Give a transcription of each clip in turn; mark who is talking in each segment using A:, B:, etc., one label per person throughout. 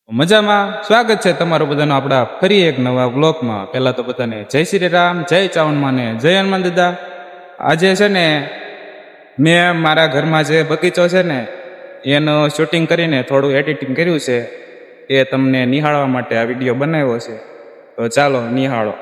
A: મજામાં સ્વાગત છે તમારું બધાનું આપણા ફરી એક નવા બ્લોગમાં. પહેલાં તો બધાને જય શ્રી રામ, જય ચાવણમાં ને જય હનુમાન દાદા. આજે છે ને મેં મારા ઘરમાં જે બગીચો છે ને એનું શૂટિંગ કરીને થોડું એડિટિંગ કર્યું છે. એ તમને નિહાળવા માટે આ વિડીયો બનાવ્યો છે, તો ચાલો નિહાળો.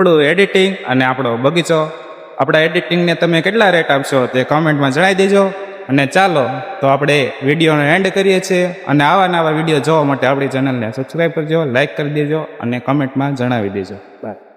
A: આપણું એડિટિંગ અને આપણો બગીચો, આપણા એડિટિંગને તમે કેટલા રેટ આપશો તે કોમેન્ટમાં જણાવી દેજો. અને ચાલો તો આપણે વિડીયોનો એન્ડ કરીએ છીએ. અને આવા નવા વિડીયો જોવા માટે આપણી ચેનલને સબસ્ક્રાઈબ કરજો, લાઈક કરી દેજો અને કમેન્ટમાં જણાવી દેજો. બાય.